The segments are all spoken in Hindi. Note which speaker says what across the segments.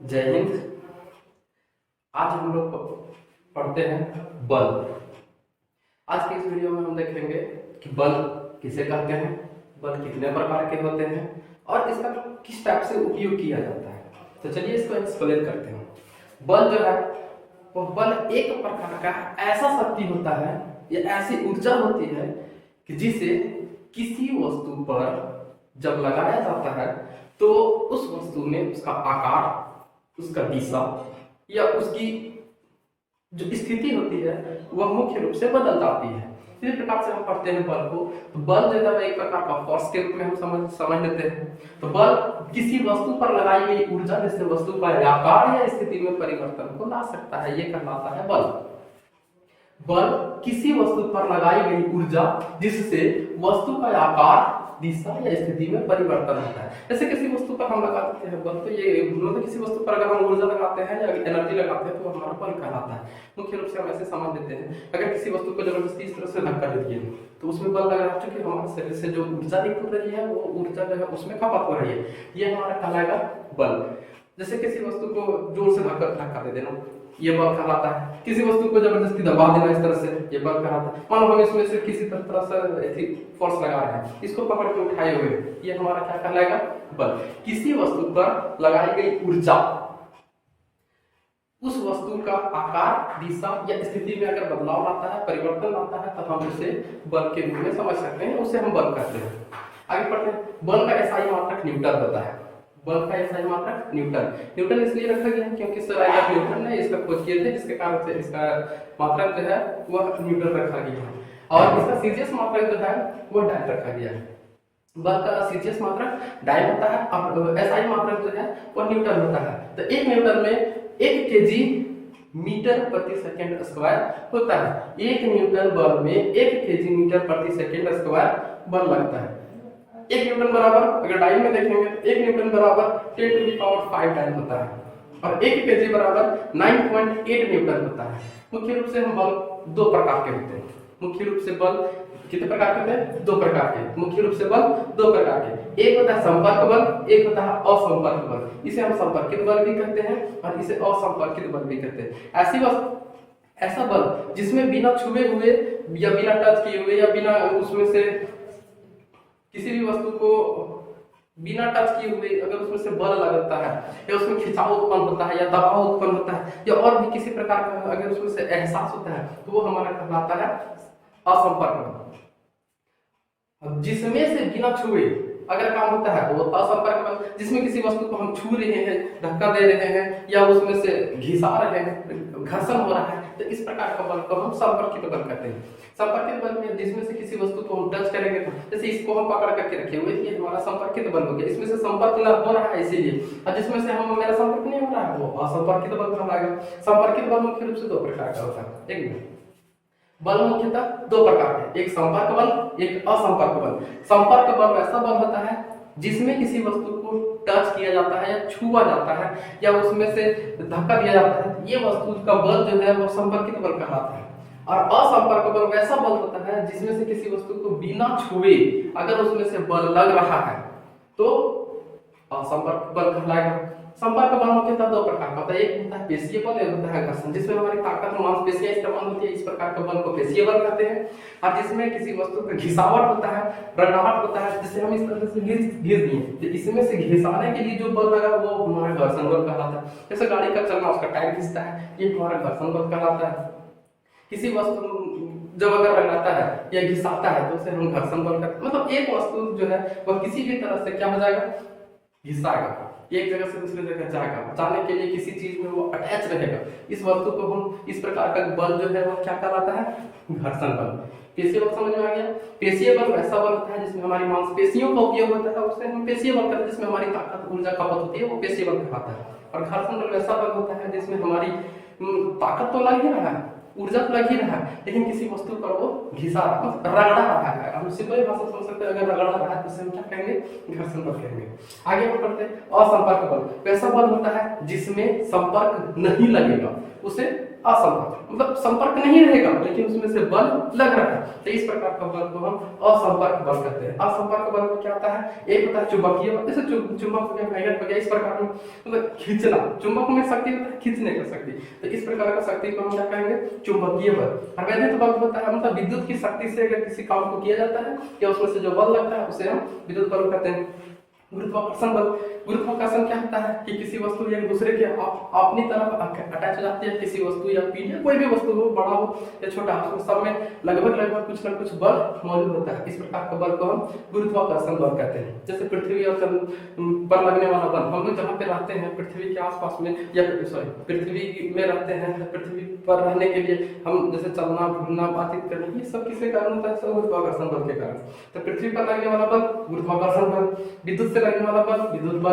Speaker 1: जय हिंद। आज हम लोग पढ़ते हैं बल। आज के इस वीडियो में हम देखेंगे कि बल किसे कहते हैं, बल कितने प्रकार के होते हैं और इसका किस टाइप से उपयोग किया जाता है। तो चलिए इसको एक्सप्लेन करते हैं। बल जो है वो बल एक प्रकार का ऐसा शक्ति होता है या ऐसी ऊर्जा होती है कि जिसे किसी वस्तु पर जब लगाया जाता है तो उस वस्तु में उसका आकार, उसका दिशा या उसकी जो स्थिति होती है वह मुख्य रूप से बदल जाती है। इसी प्रकार से हम पढ़ते हैं बल को। तो बल जो है एक प्रकार का फोर्स के रूप में हम समझ लेते हैं। तो बल किसी वस्तु पर लगाई गई ऊर्जा जिससे वस्तु का आकार या स्थिति में परिवर्तन को ला सकता है, ये कहलाता है बल। बल किसी वस्तु पर लगाई गई ऊर्जा जिससे वस्तु का आकार, दिशा या स्थिति में परिवर्तन होता है। जैसे किसी वस्तु पर हम लगा देते हैं बल, तो ये मतलब किसी वस्तु पर अगर हम ऊर्जा लगाते हैं या एनर्जी लगाते हैं तो हमारा बल कहलाता है। मुख्य रूप से हम ऐसे समझ देते हैं, अगर किसी वस्तु को जबरदस्ती इस तरह से धक्का दे दिए तो उसमें बल लग रहा है, क्योंकि हमारे शरीर से जो ऊर्जा निकल रही है वो ऊर्जा जो है उसमें खपत हो रही है, ये हमारा कहलाएगा बल। जैसे किसी वस्तु को जोर से धक्का दे देना, ये बल कहलाता है। किसी वस्तु को जबरदस्ती दबा देना इस तरह से, ये बल कहलाता है। मान लो हम इसमें से किसी तरह से फोर्स लगा रहे हैं, इसको पकड़ के उठाए हुए, ये हमारा क्या कहलाएगा बल। किसी वस्तु पर लगाई गई ऊर्जा उस वस्तु का आकार, दिशा या स्थिति में अगर बदलाव लाता है, परिवर्तन लाता है, तब हम उसे बल के रूप में समझ सकते हैं, उसे हम बल कहते हैं। आगे पढ़ते हैं। बल का एसआई मात्रक न्यूटन होता है। बल का एसआई मात्रक न्यूटन इसलिए रखा गया है क्योंकि सर आइजैक न्यूटन ने इसका खोज किए थे, जिसके कारण से इसका मात्रक जो है वह न्यूटन रखा गया है। और इसका सीजीएस मात्रक जो है वह डाय रखा गया है। बल का सीजीएस मात्रक डाय होता है और एसआई मात्रक जो है वह न्यूटन होता है। तो 1 न्यूटन में 1 केजी मीटर प्रति सेकंड स्क्वायर होता है। 1 न्यूटन बल में 1 केजी मीटर प्रति सेकंड स्क्वायर बल लगता है। 1 न्यूटन बराबर, अगर डाइन में देखेंगे तो 1 न्यूटन बराबर 10 टू द पावर 5 डाइन होता है और 1 केजी बराबर 9.8 न्यूटन होता है। मुख्य रूप से हम बल दो प्रकार के होते हैं। मुख्य रूप से बल कितने प्रकार के होते हैं? 2 प्रकार के। मुख्य रूप से बल 2 प्रकार के। एक होता है संपर्क बल, एक होता है असंपर्क बल। इसे हम संपर्कित बल भी कहते हैं और इसे असंपर्कित बल भी कहते हैं। ऐसा बल जिसमें बिना छुए हुए या बिना टच किए हुए या बिना उसमें से किसी भी वस्तु को बिना टच किए हुए अगर उसमें से बल लगता है या उसमें खिंचाव उत्पन्न होता है या दबाव उत्पन्न होता है या और भी किसी प्रकार का अगर उसमें से एहसास होता है तो वो हमारा कहलाता है असंपर्क बल। जिसमें से बिना छुए अगर काम होता है तो वो असंपर्क बल। जिसमें किसी वस्तु को हम छू रहे हैं, धक्का दे रहे हैं या उसमें से घिसा रहे हैं, घर्षण हो रहा है, तो इस प्रकार का बल को हम संपर्कित बल कहते हैं। संपर्कित बल में जिसमें से किसी वस्तु को हम टच करेंगे, जैसे इसको हम पकड़ करके रखे हुए, ये हमारा संपर्कित बल हो गया, इसमें से संपर्क हो रहा है इसीलिए, और जिसमें से हम मेरा संपर्क नहीं हो रहा है वो असंपर्कित बल कहलाएगा। संपर्कित बल मुख्य रूप से 2 प्रकार का होता है। एक मिनट, बल मुख्यतः 2 प्रकार के, एक संपर्क बल, एक असंपर्क बल। संपर्क बल वैसा बल होता है जिसमें किसी वस्तु को टच किया जाता है या छुआ जाता है या उसमें से धक्का दिया जाता है, ये वस्तु का बल जो है वो संपर्कित बल कहलाता है। और असंपर्क बल वैसा बल होता है जिसमें से किसी वस्तु को बिना छुए अगर उसमें से बल लग रहा है तो असंपर्क बल कहलाएगा। संपर्क बल मुख्यतः 2 प्रकार का होता है। एक होता है पेशीय बल, एक होता है घर्षण, जिसमें हमारी ताकत मांसपेशियां इस्तेमाल होती है, इस प्रकार के बल को पेशीय बल कहते हैं। और जिसमें किसी वस्तु का घिसावट होता है, रगड़ाहट होता है, जिससे हम इस तरह से घिस दिए, तो इसमें से घिसाने के लिए जो बल लगा वो हमारा घर्षण बल कहलाता है। जैसे गाड़ी का चलना, उसका टायर घिसता है, ये हमारा घर्षण बल कहलाता है। किसी वस्तु जब अगर रगड़ाता है या घिसाता है तो उसे हम घर्षण बल कहते हैं। मतलब एक वस्तु जो है वह किसी भी तरह से क्या हो जाएगा, घिसाएगा, एक जगह से दूसरी जगह जाएगा, जाने के लिए किसी चीज में वो अटैच रहेगा। इस वस्तु को हम इस प्रकार का बल जो है वो क्या कहलाता है, घर्षण बल। पेशीय बल समझ में आ गया। पेशीय बल वैसा बल होता है जिसमें हमारी मांसपेशियों का उपयोग होता है, उसे हम पेशीय बल कहते हैं। जिसमें हमारी ताकत, ऊर्जा खपत होती है, वो पेशीय बल कहलाता है। और घर्षण बल वैसा बल होता है जिसमें हमारी ताकत तो लग ही रहा है, ऊर्जा तो लग ही रहा है, लेकिन किसी वस्तु पर वो घिसा रगड़ा रहा है। हम सिंपल भाषा समझ सकते हैं, अगर रगड़ा रहा है तो उसे हम क्या कहेंगे, घर्षण बल कहेंगे। आगे हम पढ़ते हैं असंपर्क बल। वैसा बल होता है जिसमें संपर्क नहीं लगेगा, उसे असंपर्क, मतलब संपर्क नहीं रहेगा लेकिन उसमें से बल लग रहा है, तो इस प्रकार का बल को हम असंपर्क बल कहते हैं। असंपर्क बल में क्या होता है, एक होता है चुंबकीय बल, जैसे चुंबक हो गया, मैग्नेट हो गया, इस प्रकार में मतलब खींचना, चुंबक में शक्ति होता है खींचने का शक्ति, तो इस प्रकार का शक्ति को हम क्या कहेंगे, चुंबकीय बल। और वैद्युत बल होता है मतलब विद्युत की शक्ति से अगर किसी काम को किया जाता है या उसमें से जो बल लगता है उसे हम विद्युत बल कहते हैं। गुरुत्वाकर्षण बल, गुरुत्वाकर्षण क्या होता है कि किसी वस्तु एक दूसरे के अपनी तरफ अटैच हो जाती है, किसी वस्तु या पीढ़ी या कोई भी वस्तु हो, बड़ा हो या छोटा, उसमें सब में लगभग कुछ ना कुछ बल मौजूद होता है। इस प्रकार का बल को हम गुरुत्वाकर्षण बल कहते हैं। जैसे पृथ्वी और चंद्र पर लगने वाला बल, हम लोग जहाँ पे रहते हैं पृथ्वी के आसपास में या सॉरी पृथ्वी में रहते हैं, पृथ्वी पर रहने के लिए हम जैसे चलना घूमना बातचीत करना, ये सब किसके कारण होता है, सब गुरुत्वाकर्षण बल के कारण। तो पृथ्वी पर लगने वाला बल गुरुत्वाकर्षण बल, विद्युत से लगने वाला बल विद्युत बल,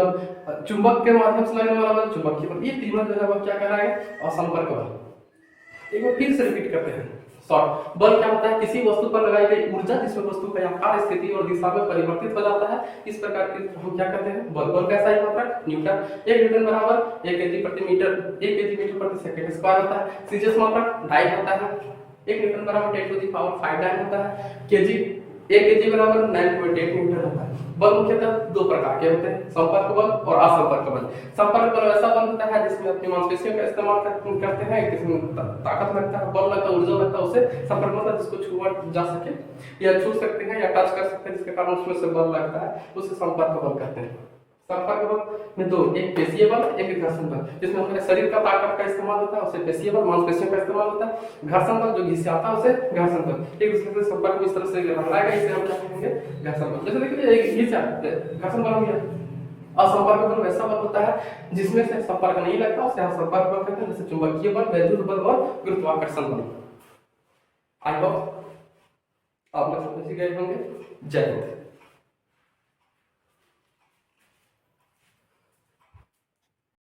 Speaker 1: चुंबक के माध्यम से लगने वाला बल चुंबकीय बल, ये तीनों जो है वह क्या कहलाएगा, असंपर्क बल। एक बार फिर से रिपीट करते हैं शॉर्ट। बल क्या होता है, किसी वस्तु पर लगाई गई ऊर्जा जिसमें वस्तु का आकार, स्थिति और दिशा में परिवर्तित हो जाता है, इस प्रकार की हम क्या कहते हैं, बल। बल कैसा ही मात्रक न्यूटन, 1 न्यूटन बराबर 1 केजी प्रति मीटर, 1 केजी मीटर प्रति सेकंड स्क्वायर होता है। सीजीएस मात्रक 2.5 होता है, 1 न्यूटन बराबर 10 टू द पावर 5 डाइन होता है। केजी 1 केजी बराबर 9.8 न्यूटन होता है। बल मुख्यतः दो प्रकार के होते हैं, संपर्क बल और असंपर्क बल। संपर्क बल ऐसा बल होता है जिसमें अपनी मांसपेशियों का इस्तेमाल करते हैं, किसी ताकत लगता है, बल लगता है, ऊर्जा लगता है, उसे संपर्क मतलब जिसको छुआ जा सके या छू सकते हैं या टच कर सकते हैं, जिसके कारण उसमें से बल लगता है, उसे संपर्क बल कहते हैं। संपर्क बल में दो, एक पेशीय बल, एक घर्षण बल। जिसमें हमारे शरीर का ताकत का इस्तेमाल होता है उसे पेशीय बल, मांसपेशियों का इस्तेमाल होता है। घर्षण बल जो घिसाता है उसे घर्षण बल। एक दूसरे से संपर्क में इस तरह से रगड़ाएगा, इसे हम क्या कहेंगे, घर्षण बल। जैसे देखिए एक घिसा घर्षण बल हो गया। असंपर्क बल वैसा बल होता है जिसमें से संपर्क नहीं लगता, उसे असंपर्क बल कहते हैं, जैसे चुंबकीय बल, वैद्युत बल और गुरुत्वाकर्षण बल। आई होप आप लोग समझ गए होंगे। जय हिंद।